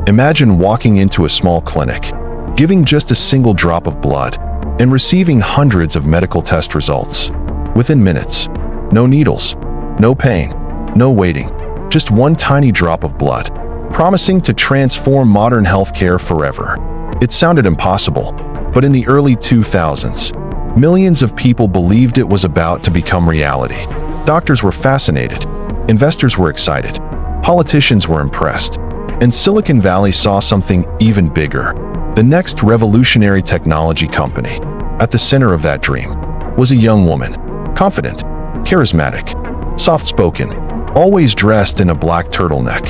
Imagine walking into a small clinic, giving just a single drop of blood, and receiving hundreds of medical test results. Within minutes. No needles, no pain, no waiting, just one tiny drop of blood, promising to transform modern healthcare forever. It sounded impossible, but in the early 2000s, millions of people believed it was about to become reality. Doctors were fascinated, investors were excited, politicians were impressed, and Silicon Valley saw something even bigger. The next revolutionary technology company. At the center of that dream was a young woman, confident, charismatic, soft-spoken, always dressed in a black turtleneck.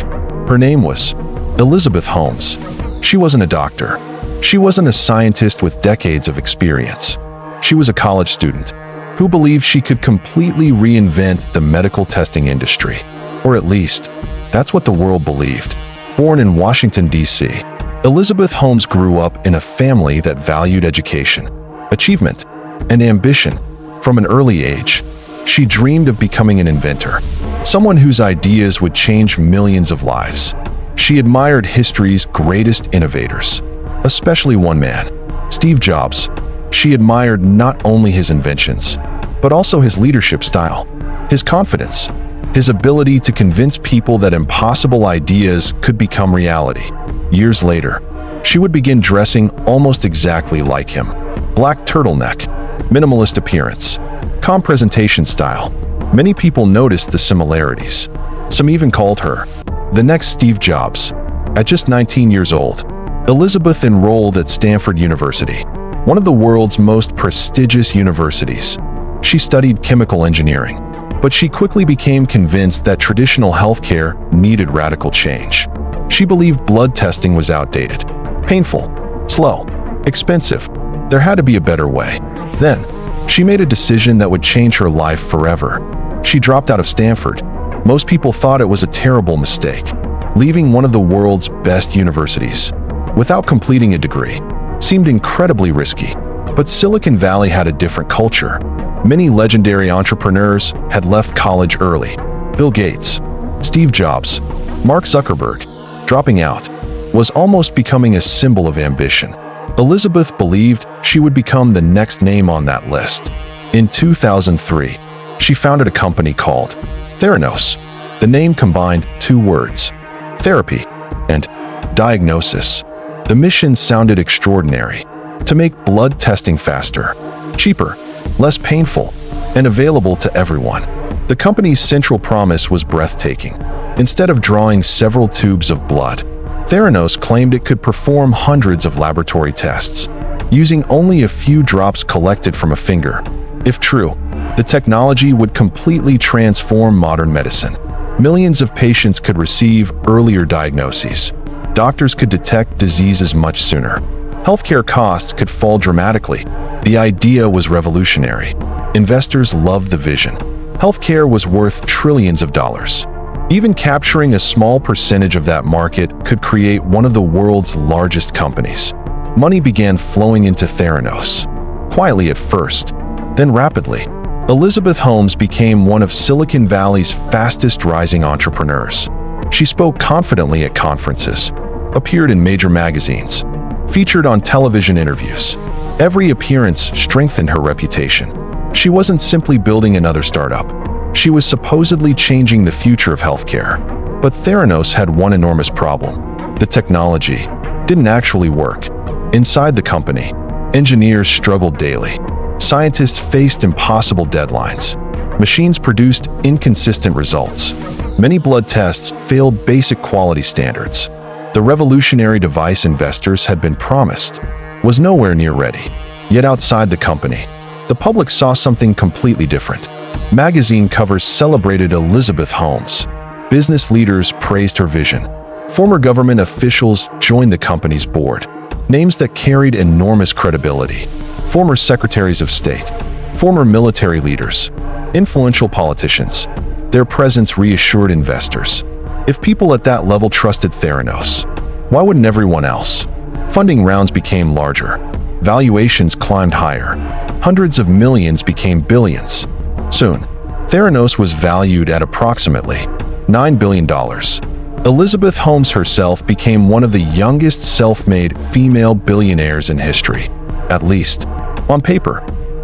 Her name was Elizabeth Holmes. She wasn't a doctor. She wasn't a scientist with decades of experience. She was a college student who believed she could completely reinvent the medical testing industry. Or at least, that's what the world believed. Born in Washington, D.C., Elizabeth Holmes grew up in a family that valued education, achievement, and ambition. From an early age, she dreamed of becoming an inventor, someone whose ideas would change millions of lives. She admired history's greatest innovators, especially one man, Steve Jobs. She admired not only his inventions, but also his leadership style, his confidence, his ability to convince people that impossible ideas could become reality. Years later, she would begin dressing almost exactly like him. Black turtleneck, minimalist appearance, calm presentation style. Many people noticed the similarities. Some even called her the next Steve Jobs. At just 19 years old, Elizabeth enrolled at Stanford University, one of the world's most prestigious universities. She studied chemical engineering, but she quickly became convinced that traditional healthcare needed radical change. She believed blood testing was outdated, painful, slow, expensive. There had to be a better way. Then, she made a decision that would change her life forever. She dropped out of Stanford. Most people thought it was a terrible mistake, leaving one of the world's best universities without completing a degree seemed incredibly risky. But Silicon Valley had a different culture. Many legendary entrepreneurs had left college early. Bill Gates, Steve Jobs, Mark Zuckerberg. Dropping out was almost becoming a symbol of ambition. Elizabeth believed she would become the next name on that list. In 2003, she founded a company called Theranos. The name combined two words, therapy and diagnosis. The mission sounded extraordinary: to make blood testing faster, cheaper, less painful, and available to everyone. The company's central promise was breathtaking. Instead of drawing several tubes of blood, Theranos claimed it could perform hundreds of laboratory tests, using only a few drops collected from a finger. If true, the technology would completely transform modern medicine. Millions of patients could receive earlier diagnoses. Doctors could detect diseases much sooner. Healthcare costs could fall dramatically. The idea was revolutionary. Investors loved the vision. Healthcare was worth trillions of dollars. Even capturing a small percentage of that market could create one of the world's largest companies. Money began flowing into Theranos, quietly at first, then rapidly. Elizabeth Holmes became one of Silicon Valley's fastest rising entrepreneurs. She spoke confidently at conferences, appeared in major magazines, featured on television interviews. Every appearance strengthened her reputation. She wasn't simply building another startup. She was supposedly changing the future of healthcare. But Theranos had one enormous problem. The technology didn't actually work. Inside the company, engineers struggled daily. Scientists faced impossible deadlines. Machines produced inconsistent results. Many blood tests failed basic quality standards. The revolutionary device investors had been promised was nowhere near ready. Yet outside the company, the public saw something completely different. Magazine covers celebrated Elizabeth Holmes. Business leaders praised her vision. Former government officials joined the company's board. Names that carried enormous credibility. Former secretaries of state, former military leaders, influential politicians. Their presence reassured investors. If people at that level trusted Theranos, why wouldn't everyone else? Funding rounds became larger. Valuations climbed higher. Hundreds of millions became billions. Soon, Theranos was valued at approximately $9 billion. Elizabeth Holmes herself became one of the youngest self-made female billionaires in history. At least, on paper.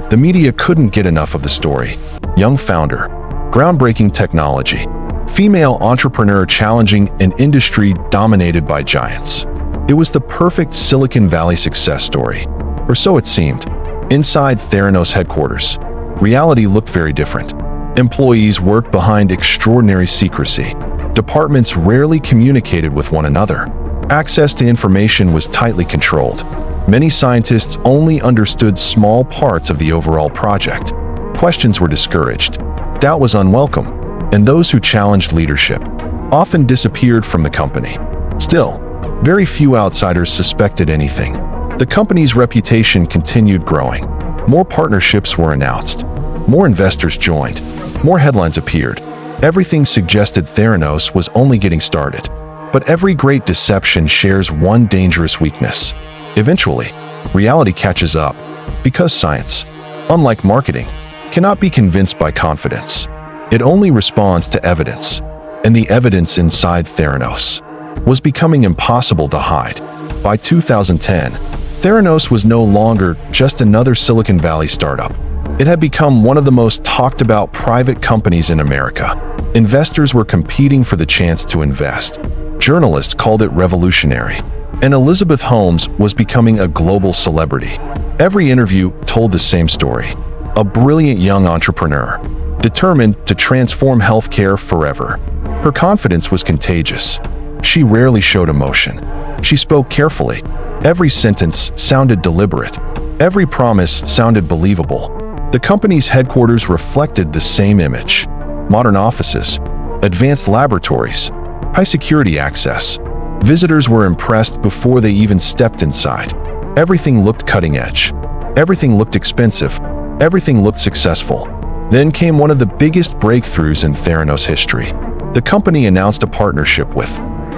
The media couldn't get enough of the story. Young founder, groundbreaking technology, female entrepreneur challenging an industry dominated by giants. It was the perfect Silicon Valley success story, or so it seemed. Inside Theranos headquarters, reality looked very different. Employees worked behind extraordinary secrecy. Departments rarely communicated with one another. Access to information was tightly controlled. Many scientists only understood small parts of the overall project. Questions were discouraged. Doubt was unwelcome, and those who challenged leadership often disappeared from the company. Still, very few outsiders suspected anything. The company's reputation continued growing. More partnerships were announced. More investors joined. More headlines appeared. Everything suggested Theranos was only getting started. But every great deception shares one dangerous weakness. Eventually, reality catches up, because science, unlike marketing, cannot be convinced by confidence. It only responds to evidence, and the evidence inside Theranos was becoming impossible to hide. By 2010, Theranos was no longer just another Silicon Valley startup. It had become one of the most talked about private companies in America. Investors were competing for the chance to invest. Journalists called it revolutionary, and Elizabeth Holmes was becoming a global celebrity. Every interview told the same story. A brilliant young entrepreneur, determined to transform healthcare forever. Her confidence was contagious. She rarely showed emotion. She spoke carefully. Every sentence sounded deliberate. Every promise sounded believable. The company's headquarters reflected the same image. Modern offices, advanced laboratories, high-security access. Visitors were impressed before they even stepped inside. Everything looked cutting-edge. Everything looked expensive. Everything looked successful. Then came one of the biggest breakthroughs in Theranos history. The company announced a partnership with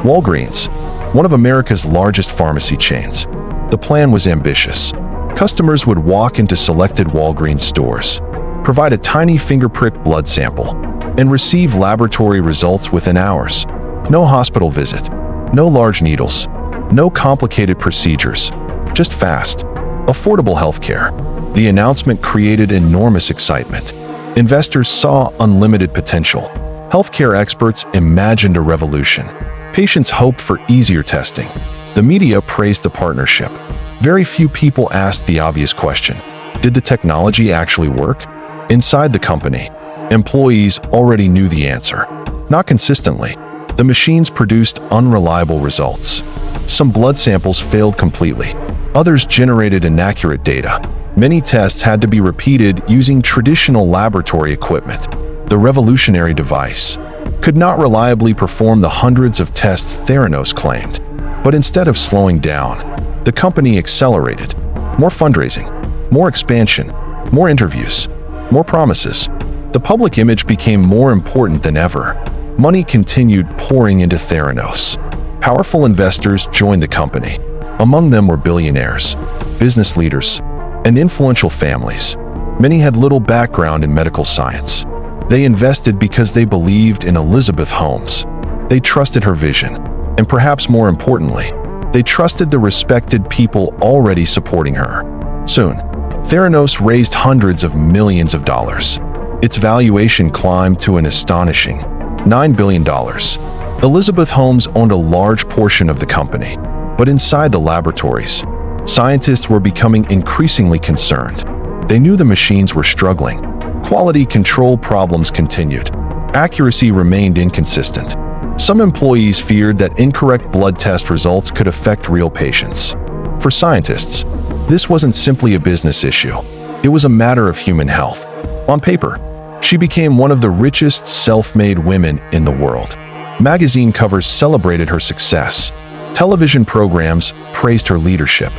Walgreens, one of America's largest pharmacy chains. The plan was ambitious. Customers would walk into selected Walgreens stores, provide a tiny finger-prick blood sample, and receive laboratory results within hours. No hospital visit, no large needles, no complicated procedures, just fast, affordable healthcare. The announcement created enormous excitement. Investors saw unlimited potential. Healthcare experts imagined a revolution. Patients hoped for easier testing. The media praised the partnership. Very few people asked the obvious question: did the technology actually work? Inside the company, employees already knew the answer. Not consistently. The machines produced unreliable results. Some blood samples failed completely. Others generated inaccurate data. Many tests had to be repeated using traditional laboratory equipment. The revolutionary device could not reliably perform the hundreds of tests Theranos claimed. But instead of slowing down, the company accelerated. More fundraising, more expansion, more interviews, more promises. The public image became more important than ever. Money continued pouring into Theranos. Powerful investors joined the company. Among them were billionaires, business leaders, and influential families. Many had little background in medical science. They invested because they believed in Elizabeth Holmes. They trusted her vision, and perhaps more importantly, they trusted the respected people already supporting her. Soon, Theranos raised hundreds of millions of dollars. Its valuation climbed to an astonishing $9 billion. Elizabeth Holmes owned a large portion of the company, but inside the laboratories, scientists were becoming increasingly concerned. They knew the machines were struggling. Quality control problems continued. Accuracy remained inconsistent. Some employees feared that incorrect blood test results could affect real patients. For scientists, this wasn't simply a business issue. It was a matter of human health. On paper, she became one of the richest self-made women in the world. Magazine covers celebrated her success. Television programs praised her leadership.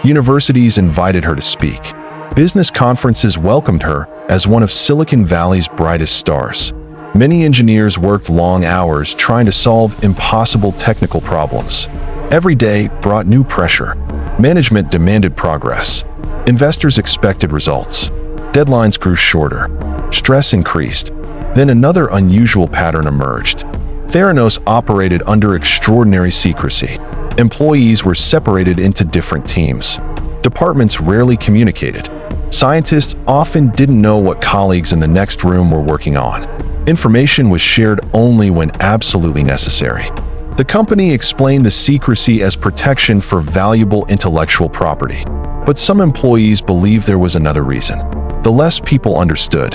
Universities invited her to speak. Business conferences welcomed her as one of Silicon Valley's brightest stars. Many engineers worked long hours trying to solve impossible technical problems. Every day brought new pressure. Management demanded progress. Investors expected results. Deadlines grew shorter. Stress increased. Then another unusual pattern emerged. Theranos operated under extraordinary secrecy. Employees were separated into different teams. Departments rarely communicated. Scientists often didn't know what colleagues in the next room were working on. Information was shared only when absolutely necessary. The company explained the secrecy as protection for valuable intellectual property. But some employees believed there was another reason. The less people understood,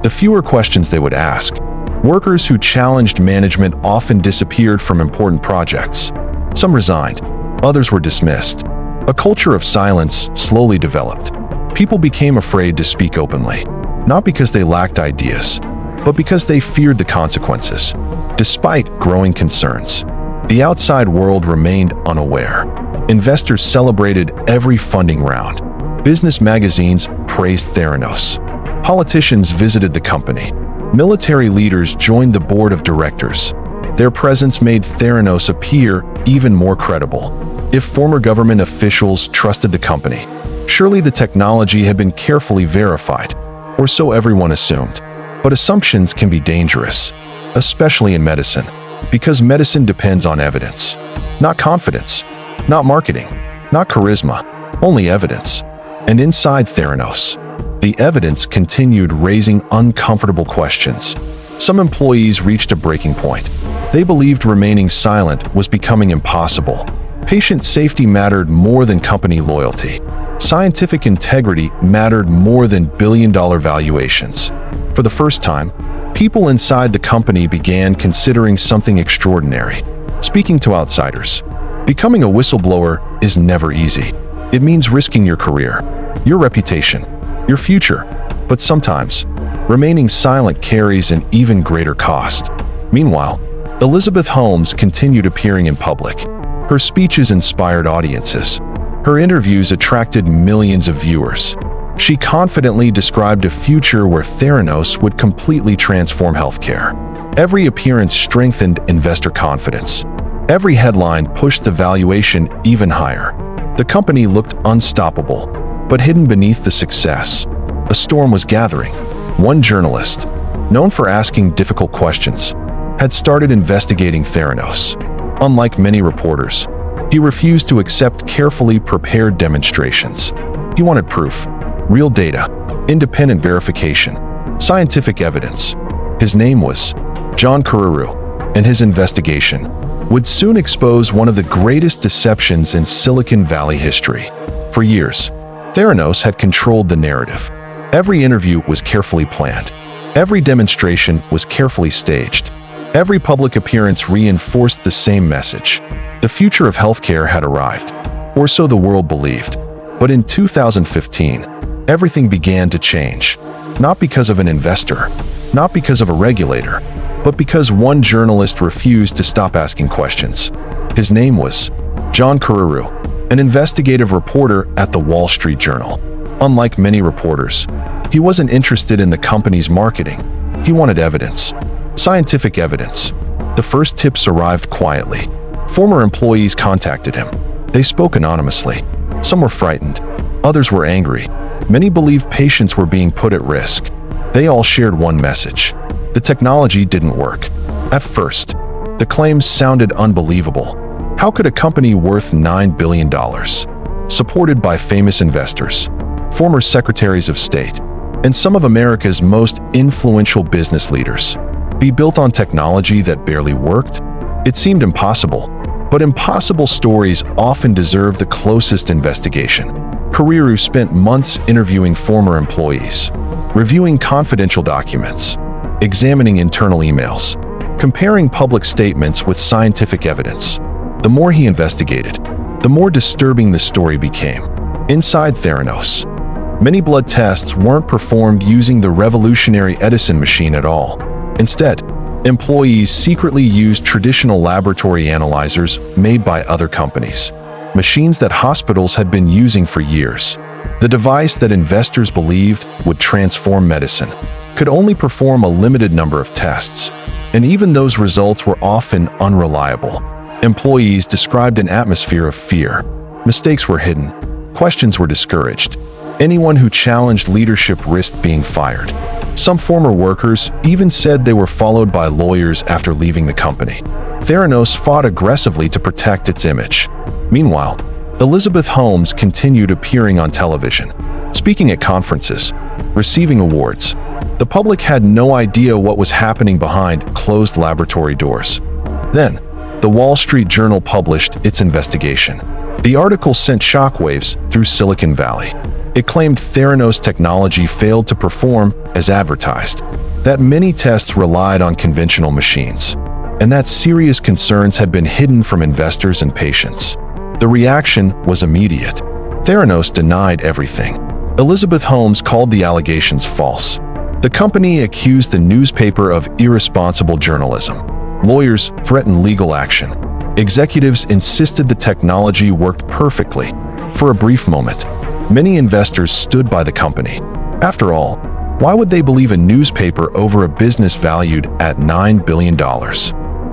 the fewer questions they would ask. Workers who challenged management often disappeared from important projects. Some resigned, others were dismissed. A culture of silence slowly developed. People became afraid to speak openly, not because they lacked ideas, but because they feared the consequences. Despite growing concerns, the outside world remained unaware. Investors celebrated every funding round. Business magazines praised Theranos. Politicians visited the company. Military leaders joined the board of directors. Their presence made Theranos appear even more credible. If former government officials trusted the company, surely the technology had been carefully verified, or so everyone assumed. But assumptions can be dangerous, especially in medicine, because medicine depends on evidence, not confidence, not marketing, not charisma, only evidence. And inside Theranos, the evidence continued raising uncomfortable questions. Some employees reached a breaking point. They believed remaining silent was becoming impossible. Patient safety mattered more than company loyalty. Scientific integrity mattered more than billion-dollar valuations. For the first time, people inside the company began considering something extraordinary: speaking to outsiders. Becoming a whistleblower is never easy. It means risking your career, your reputation, your future. But sometimes, remaining silent carries an even greater cost. Meanwhile, Elizabeth Holmes continued appearing in public. Her speeches inspired audiences. Her interviews attracted millions of viewers. She confidently described a future where Theranos would completely transform healthcare. Every appearance strengthened investor confidence. Every headline pushed the valuation even higher. The company looked unstoppable, but hidden beneath the success, a storm was gathering. One journalist, known for asking difficult questions, had started investigating Theranos. Unlike many reporters, he refused to accept carefully prepared demonstrations. He wanted proof, real data, independent verification, scientific evidence. His name was John Carreyrou, and his investigation would soon expose one of the greatest deceptions in Silicon Valley history. For years, Theranos had controlled the narrative. Every interview was carefully planned. Every demonstration was carefully staged. Every public appearance reinforced the same message. The future of healthcare had arrived, or so the world believed. But in 2015, everything began to change. Not because of an investor, not because of a regulator, but because one journalist refused to stop asking questions. His name was John Carreyrou, an investigative reporter at the Wall Street Journal. Unlike many reporters, he wasn't interested in the company's marketing. He wanted evidence, scientific evidence. The first tips arrived quietly. Former employees contacted him. They spoke anonymously. Some were frightened, others were angry. Many believed patients were being put at risk. They all shared one message: the technology didn't work. At first, the claims sounded unbelievable. How could a company worth $9 billion, supported by famous investors, former secretaries of state, and some of America's most influential business leaders, be built on technology that barely worked? It seemed impossible, but impossible stories often deserve the closest investigation. Carreyrou spent months interviewing former employees, reviewing confidential documents, examining internal emails, comparing public statements with scientific evidence. The more he investigated, the more disturbing the story became. Inside Theranos, many blood tests weren't performed using the revolutionary Edison machine at all. Instead, employees secretly used traditional laboratory analyzers made by other companies, machines that hospitals had been using for years. The device that investors believed would transform medicine could only perform a limited number of tests, and even those results were often unreliable. Employees described an atmosphere of fear. Mistakes were hidden, questions were discouraged, Anyone who challenged leadership risked being fired. Some former workers even said they were followed by lawyers after leaving the company. Theranos fought aggressively to protect its image. Meanwhile, Elizabeth Holmes continued appearing on television, speaking at conferences, receiving awards. The public had no idea what was happening behind closed laboratory doors. Then, the Wall Street Journal published its investigation. The article sent shockwaves through Silicon Valley. It claimed Theranos technology failed to perform as advertised, that many tests relied on conventional machines, and that serious concerns had been hidden from investors and patients. The reaction was immediate. Theranos denied everything. Elizabeth Holmes called the allegations false. The company accused the newspaper of irresponsible journalism. Lawyers threatened legal action. Executives insisted the technology worked perfectly. For a brief moment, many investors stood by the company. After all, why would they believe a newspaper over a business valued at $9 billion?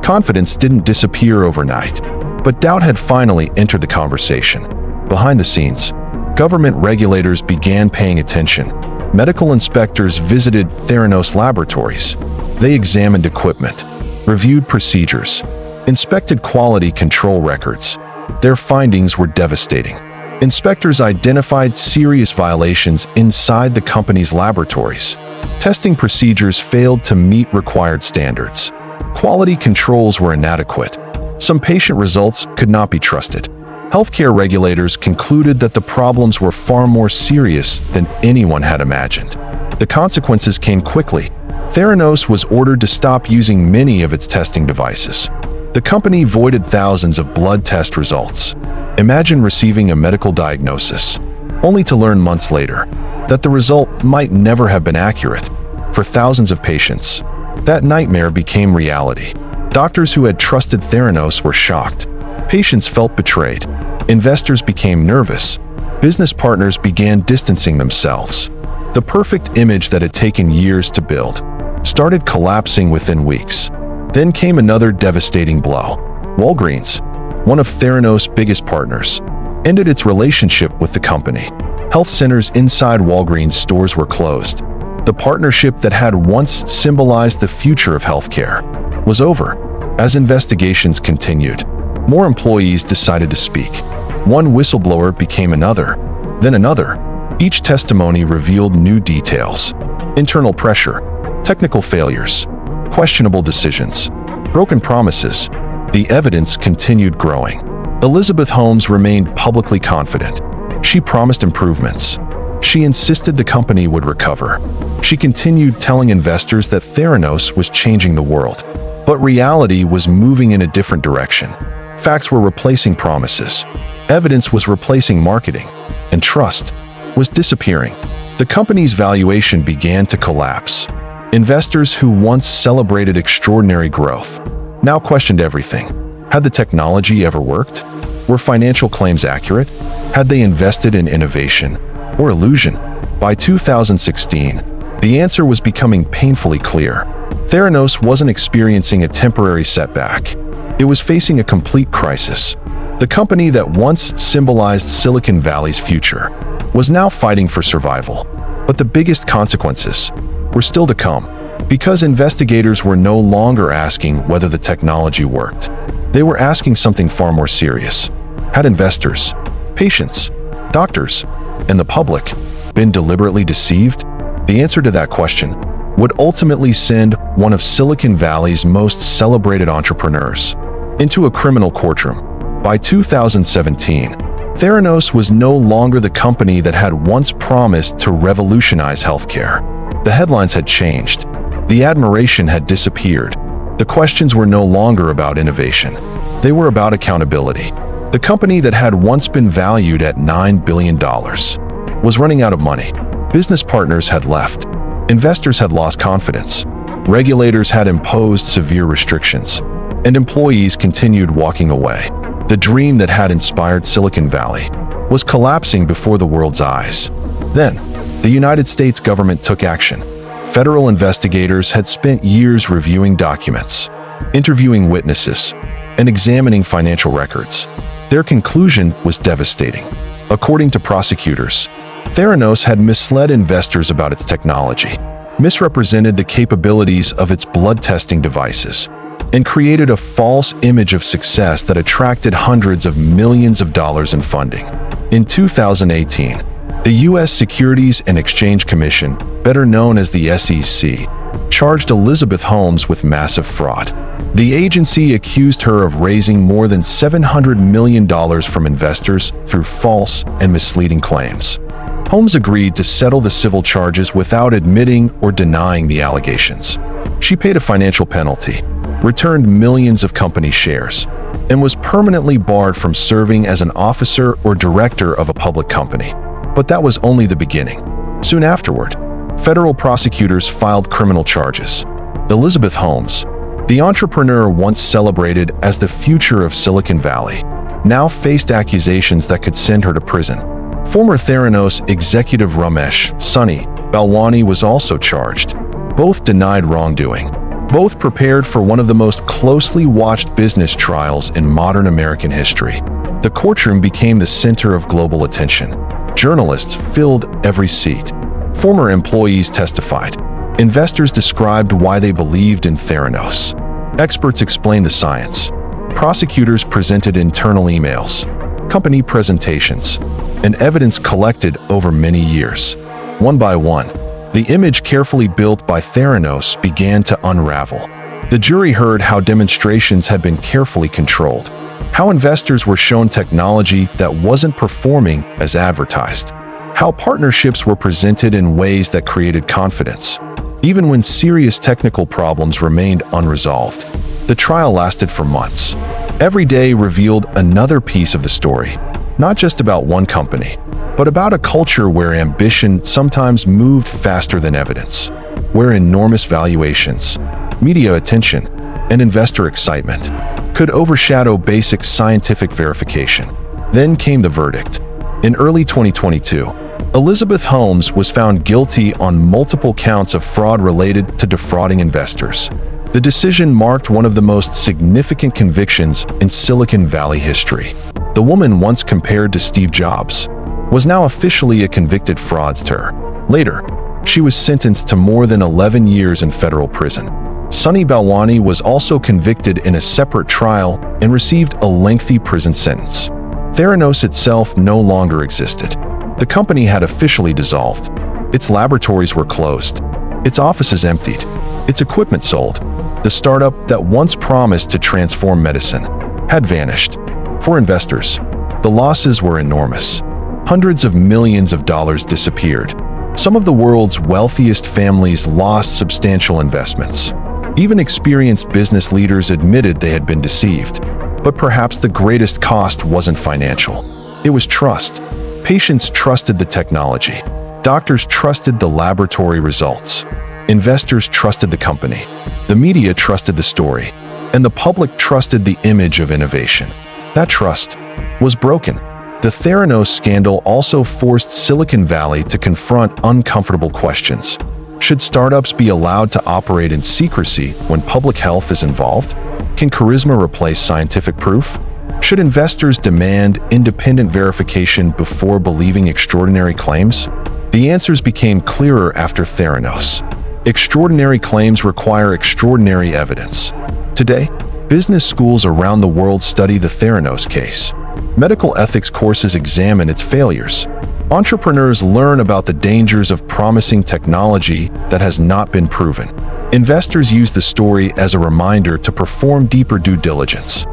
Confidence didn't disappear overnight, but doubt had finally entered the conversation. Behind the scenes, government regulators began paying attention. Medical inspectors visited Theranos laboratories. They examined equipment, reviewed procedures, inspected quality control records. Their findings were devastating. Inspectors identified serious violations inside the company's laboratories. Testing procedures failed to meet required standards. Quality controls were inadequate. Some patient results could not be trusted. Healthcare regulators concluded that the problems were far more serious than anyone had imagined. The consequences came quickly. Theranos was ordered to stop using many of its testing devices. The company voided thousands of blood test results. Imagine receiving a medical diagnosis, only to learn months later that the result might never have been accurate. For thousands of patients, that nightmare became reality. Doctors who had trusted Theranos were shocked. Patients felt betrayed. Investors became nervous. Business partners began distancing themselves. The perfect image that had taken years to build started collapsing within weeks. Then came another devastating blow. Walgreens, one of Theranos' biggest partners, ended its relationship with the company. Health centers inside Walgreens stores were closed. The partnership that had once symbolized the future of healthcare was over. As investigations continued, more employees decided to speak. One whistleblower became another, then another. Each testimony revealed new details: internal pressure, technical failures, questionable decisions, broken promises. The evidence continued growing. Elizabeth Holmes remained publicly confident. She promised improvements. She insisted the company would recover. She continued telling investors that Theranos was changing the world. But reality was moving in a different direction. Facts were replacing promises. Evidence was replacing marketing. And trust was disappearing. The company's valuation began to collapse. Investors who once celebrated extraordinary growth now questioned everything. Had the technology ever worked? Were financial claims accurate? Had they invested in innovation or illusion? By 2016, the answer was becoming painfully clear. Theranos wasn't experiencing a temporary setback. It was facing a complete crisis. The company that once symbolized Silicon Valley's future was now fighting for survival. But the biggest consequences were still to come, because investigators were no longer asking whether the technology worked. They were asking something far more serious. Had investors, patients, doctors, and the public been deliberately deceived? The answer to that question would ultimately send one of Silicon Valley's most celebrated entrepreneurs into a criminal courtroom. By 2017, Theranos was no longer the company that had once promised to revolutionize healthcare. The headlines had changed. The admiration had disappeared. The questions were no longer about innovation. They were about accountability. The company that had once been valued at $9 billion was running out of money. Business partners had left. Investors had lost confidence. Regulators had imposed severe restrictions. And employees continued walking away. The dream that had inspired Silicon Valley was collapsing before the world's eyes. Then, the United States government took action. Federal investigators had spent years reviewing documents, interviewing witnesses, and examining financial records. Their conclusion was devastating. According to prosecutors, Theranos had misled investors about its technology, misrepresented the capabilities of its blood testing devices, and created a false image of success that attracted hundreds of millions of dollars in funding. In 2018, the U.S. Securities and Exchange Commission, better known as the SEC, charged Elizabeth Holmes with massive fraud. The agency accused her of raising more than $700 million from investors through false and misleading claims. Holmes agreed to settle the civil charges without admitting or denying the allegations. She paid a financial penalty, returned millions of company shares, and was permanently barred from serving as an officer or director of a public company. But that was only the beginning. Soon afterward, federal prosecutors filed criminal charges. Elizabeth Holmes, the entrepreneur once celebrated as the future of Silicon Valley, now faced accusations that could send her to prison. Former Theranos executive Ramesh Sunny Balwani was also charged. Both denied wrongdoing. Both prepared for one of the most closely watched business trials in modern American history. The courtroom became the center of global attention. Journalists filled every seat. Former employees testified. Investors described why they believed in Theranos. Experts explained the science. Prosecutors presented internal emails, company presentations, and evidence collected over many years. One by one, the image carefully built by Theranos began to unravel. The jury heard how demonstrations had been carefully controlled, how investors were shown technology that wasn't performing as advertised, how partnerships were presented in ways that created confidence, even when serious technical problems remained unresolved. The trial lasted for months. Every day revealed another piece of the story, not just about one company, but about a culture where ambition sometimes moved faster than evidence, where enormous valuations, media attention, and investor excitement could overshadow basic scientific verification. Then came the verdict. In early 2022, Elizabeth Holmes was found guilty on multiple counts of fraud related to defrauding investors. The decision marked one of the most significant convictions in Silicon Valley history. The woman once compared to Steve Jobs was now officially a convicted fraudster. Later, she was sentenced to more than 11 years in federal prison. Sunny Balwani was also convicted in a separate trial and received a lengthy prison sentence. Theranos itself no longer existed. The company had officially dissolved. Its laboratories were closed. Its offices emptied. Its equipment sold. The startup that once promised to transform medicine had vanished. For investors, the losses were enormous. Hundreds of millions of dollars disappeared. Some of the world's wealthiest families lost substantial investments. Even experienced business leaders admitted they had been deceived. But perhaps the greatest cost wasn't financial. It was trust. Patients trusted the technology. Doctors trusted the laboratory results. Investors trusted the company. The media trusted the story. And the public trusted the image of innovation. That trust was broken. The Theranos scandal also forced Silicon Valley to confront uncomfortable questions. Should startups be allowed to operate in secrecy when public health is involved? Can charisma replace scientific proof? Should investors demand independent verification before believing extraordinary claims? The answers became clearer after Theranos. Extraordinary claims require extraordinary evidence. Today, business schools around the world study the Theranos case. Medical ethics courses examine its failures. Entrepreneurs learn about the dangers of promising technology that has not been proven. Investors use the story as a reminder to perform deeper due diligence.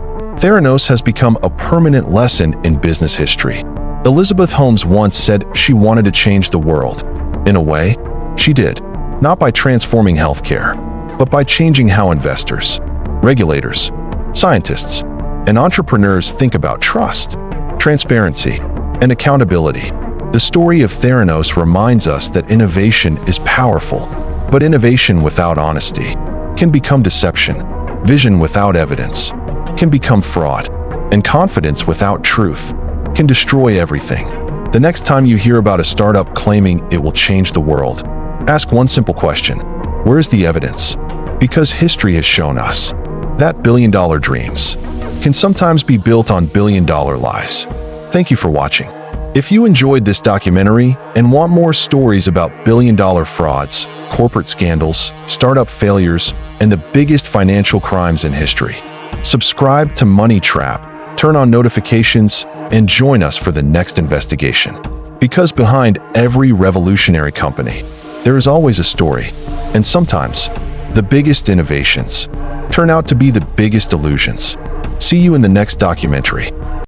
Theranos has become a permanent lesson in business history. Elizabeth Holmes once said she wanted to change the world. In a way, she did. Not by transforming healthcare, but by changing how investors, regulators, scientists, and entrepreneurs think about trust, transparency, and accountability. The story of Theranos reminds us that innovation is powerful, but innovation without honesty can become deception. Vision without evidence can become fraud, and confidence without truth can destroy everything. The next time you hear about a startup claiming it will change the world, ask one simple question: where's the evidence? Because history has shown us that billion-dollar dreams can sometimes be built on billion-dollar lies. Thank you for watching. If you enjoyed this documentary and want more stories about billion-dollar frauds, corporate scandals, startup failures, and the biggest financial crimes in history, subscribe to Money Trap, turn on notifications, and join us for the next investigation. Because behind every revolutionary company, there is always a story, and sometimes the biggest innovations turn out to be the biggest illusions. See you in the next documentary.